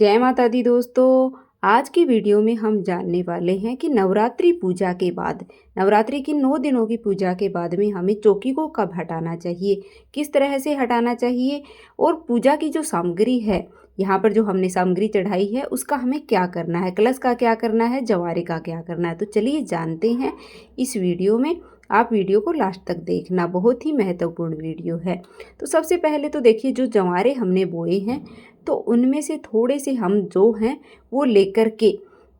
जय माता दी दोस्तों। आज की वीडियो में हम जानने वाले हैं कि नवरात्रि पूजा के बाद, नवरात्रि की 9 दिनों की पूजा के बाद में हमें चौकी को कब हटाना चाहिए, किस तरह से हटाना चाहिए और पूजा की जो सामग्री है, यहाँ पर जो हमने सामग्री चढ़ाई है उसका हमें क्या करना है, कलश का क्या करना है, जवारे का क्या करना है। तो चलिए जानते हैं इस वीडियो में। आप वीडियो को लास्ट तक देखना, बहुत ही महत्वपूर्ण वीडियो है। तो सबसे पहले तो देखिए, जो जवारे हमने बोए हैं तो उनमें से थोड़े से हम जो हैं वो लेकर के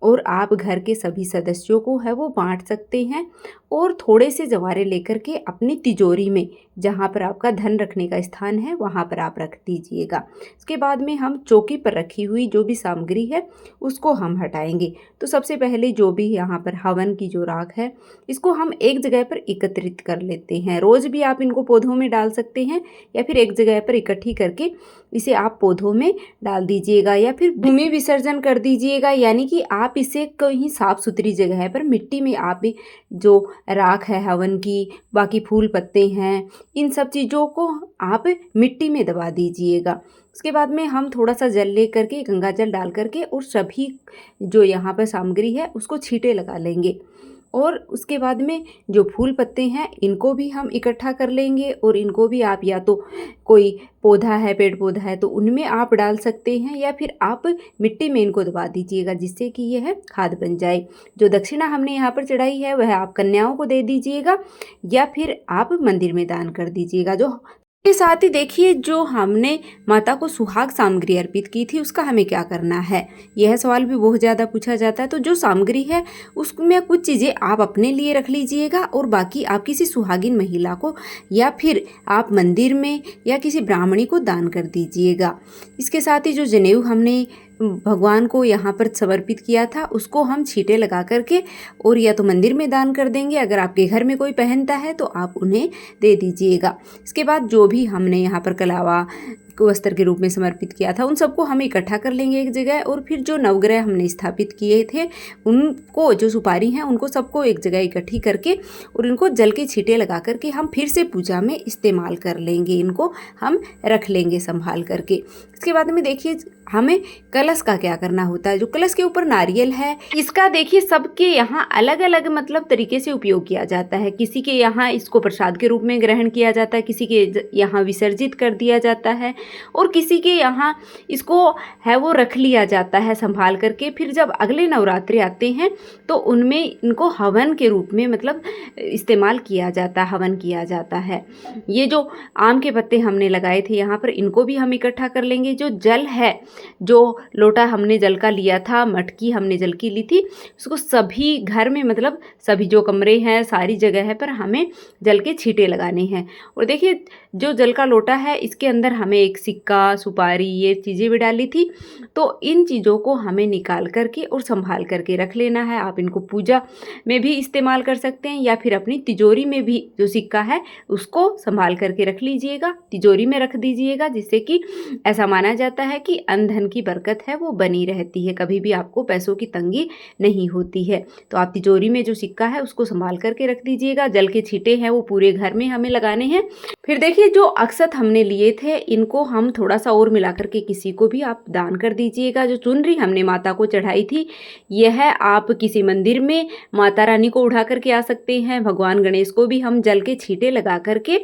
और आप घर के सभी सदस्यों को है वो बांट सकते हैं। और थोड़े से जवारे लेकर के अपनी तिजोरी में, जहाँ पर आपका धन रखने का स्थान है वहाँ पर आप रख दीजिएगा। इसके बाद में हम चौकी पर रखी हुई जो भी सामग्री है उसको हम हटाएंगे। तो सबसे पहले जो भी यहाँ पर हवन की जो राख है इसको हम एक जगह पर एकत्रित कर लेते हैं। रोज़ भी आप इनको पौधों में डाल सकते हैं या फिर एक जगह पर इकट्ठी करके इसे आप पौधों में डाल दीजिएगा या फिर भूमि विसर्जन कर दीजिएगा। यानी कि आप इसे कहीं साफ सुथरी जगह पर मिट्टी में आप जो राख है हवन की, बाकी फूल पत्ते हैं, इन सब चीज़ों को आप मिट्टी में दबा दीजिएगा। उसके बाद में हम थोड़ा सा जल ले करके, गंगा जल डाल करके और सभी जो यहाँ पर सामग्री है उसको छींटे लगा लेंगे। और उसके बाद में जो फूल पत्ते हैं इनको भी हम इकट्ठा कर लेंगे और इनको भी आप या तो कोई पौधा है, पेड़ पौधा है तो उनमें आप डाल सकते हैं या फिर आप मिट्टी में इनको दबा दीजिएगा जिससे कि यह खाद बन जाए। जो दक्षिणा हमने यहाँ पर चढ़ाई है वह आप कन्याओं को दे दीजिएगा या फिर आप मंदिर में दान कर दीजिएगा। जो के साथ ही देखिए, जो हमने माता को सुहाग सामग्री अर्पित की थी उसका हमें क्या करना है, यह सवाल भी बहुत ज़्यादा पूछा जाता है। तो जो सामग्री है उसमें कुछ चीज़ें आप अपने लिए रख लीजिएगा और बाकी आप किसी सुहागिन महिला को या फिर आप मंदिर में या किसी ब्राह्मणी को दान कर दीजिएगा। इसके साथ ही जो जनेऊ हमने भगवान को यहाँ पर समर्पित किया था उसको हम छींटे लगा करके और या तो मंदिर में दान कर देंगे, अगर आपके घर में कोई पहनता है तो आप उन्हें दे दीजिएगा। इसके बाद जो भी हमने यहाँ पर कलावा को वस्त्र के रूप में समर्पित किया था उन सबको हम इकट्ठा कर लेंगे एक जगह। और फिर जो नवग्रह हमने स्थापित किए थे उनको, जो सुपारी हैं उनको सबको एक जगह इकट्ठी करके और इनको जल के छींटे लगा करके हम फिर से पूजा में इस्तेमाल कर लेंगे। इनको हम रख लेंगे संभाल करके। इसके बाद में देखिए, हमें कलश का क्या करना होता है। जो कलश के ऊपर नारियल है इसका देखिए सबके यहाँ अलग अलग मतलब तरीके से उपयोग किया जाता है। किसी के यहाँ इसको प्रसाद के रूप में ग्रहण किया जाता है, किसी के यहाँ विसर्जित कर दिया जाता है और किसी के यहाँ इसको है वो रख लिया जाता है संभाल करके। फिर जब अगले नवरात्रि आते हैं तो उनमें इनको हवन के रूप में मतलब इस्तेमाल किया जाता है, हवन किया जाता है। ये जो आम के पत्ते हमने लगाए थे यहाँ पर इनको भी हम इकट्ठा कर लेंगे। जो जल है, जो लोटा हमने जल का लिया था, मटकी हमने जल की ली थी, उसको सभी घर में मतलब सभी जो कमरे हैं सारी जगह पर हमें जल के छींटे लगाने हैं। और देखिए, जो जल का लोटा है इसके अंदर हमें एक सिक्का, सुपारी, ये चीज़ें भी डाली थी। तो इन चीज़ों को हमें निकाल करके और संभाल करके रख लेना है। आप इनको पूजा में भी इस्तेमाल कर सकते हैं या फिर अपनी तिजोरी में भी जो सिक्का है उसको संभाल करके रख लीजिएगा, तिजोरी में रख दीजिएगा, जिससे कि ऐसा माना जाता है कि अन्न धन की बरकत है वो बनी रहती है, कभी भी आपको पैसों की तंगी नहीं होती है। तो आप तिजोरी में जो सिक्का है उसको संभाल करके रख दीजिएगा। जल के छींटे हैं वो पूरे घर में हमें लगाने हैं। फिर देखिए, जो अक्षत हमने लिए थे इनको हम थोड़ा सा और मिला करके किसी को भी आप दान कर दीजिएगा। जो चुनरी हमने माता को चढ़ाई थी यह आप किसी मंदिर में माता रानी को उठा करके आ सकते हैं। भगवान गणेश को भी हम जल के छींटे लगा करके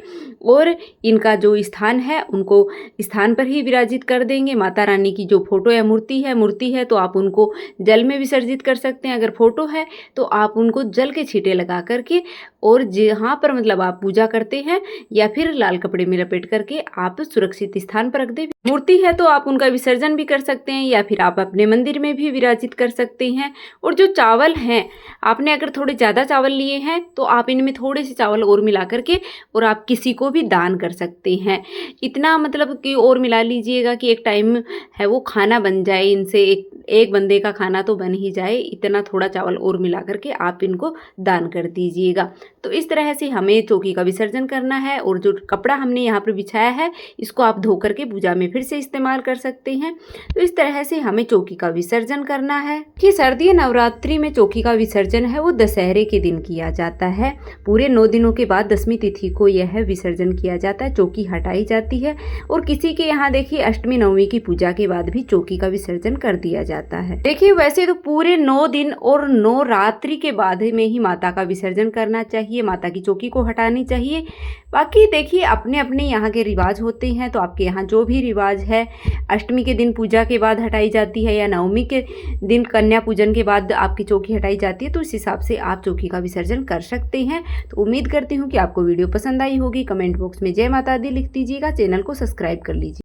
और इनका जो स्थान है उनको स्थान पर ही विराजित कर देंगे। माता रानी की जो फोटो या मूर्ति है तो आप उनको जल में विसर्जित कर सकते हैं। अगर फोटो है तो आप उनको जल के छींटे लगा करके और जहाँ पर मतलब आप पूजा करते हैं या फिर लाल कपड़े में लपेट करके आप सुरक्षित स्थान पर रख दें। मूर्ति है तो आप उनका विसर्जन भी कर सकते हैं या फिर आप अपने मंदिर में भी विराजित कर सकते हैं। और जो चावल हैं, आपने अगर थोड़े ज़्यादा चावल लिए हैं तो आप इनमें थोड़े से चावल और मिला करके और आप किसी को भी दान कर सकते हैं। इतना मतलब कि और मिला लीजिएगा कि एक टाइम है वो खाना बन जाए इनसे, एक बंदे का खाना तो बन ही जाए, इतना थोड़ा चावल और मिला करके आप इनको दान कर दीजिएगा। तो इस तरह से हमें चौकी का विसर्जन करना है और जो कपड़ा हमने यहाँ पर बिछाया है इसको आप धो करके पूजा में फिर से इस्तेमाल कर सकते हैं। तो इस तरह से हमें चौकी का विसर्जन करना है कि शारदीय नवरात्रि में चौकी का विसर्जन है वो दशहरे के दिन किया जाता है। पूरे 9 दिनों के बाद 10वीं तिथि को यह विसर्जन किया जाता है, चौकी हटाई जाती है। और किसी के यहाँ देखिए अष्टमी नवमी की पूजा के बाद भी चौकी का विसर्जन कर दिया जाता है। देखिए वैसे तो पूरे 9 दिन और 9 रात्रि के बाद में ही माता का विसर्जन करना चाहिए, माता की चौकी को हटानी चाहिए। बाकी देखिए अपने अपने यहाँ के रिवाज होते हैं, तो आपके यहाँ जो भी रिवाज है, अष्टमी के दिन पूजा के बाद हटाई जाती है या नवमी के दिन कन्या पूजन के बाद आपकी चौकी हटाई जाती है, तो इस हिसाब से आप चौकी का विसर्जन कर सकते हैं। तो उम्मीद करती हूँ कि आपको वीडियो पसंद आई होगी। कमेंट बॉक्स में जय माता दी लिख दीजिएगा, चैनल को सब्सक्राइब कर लीजिए।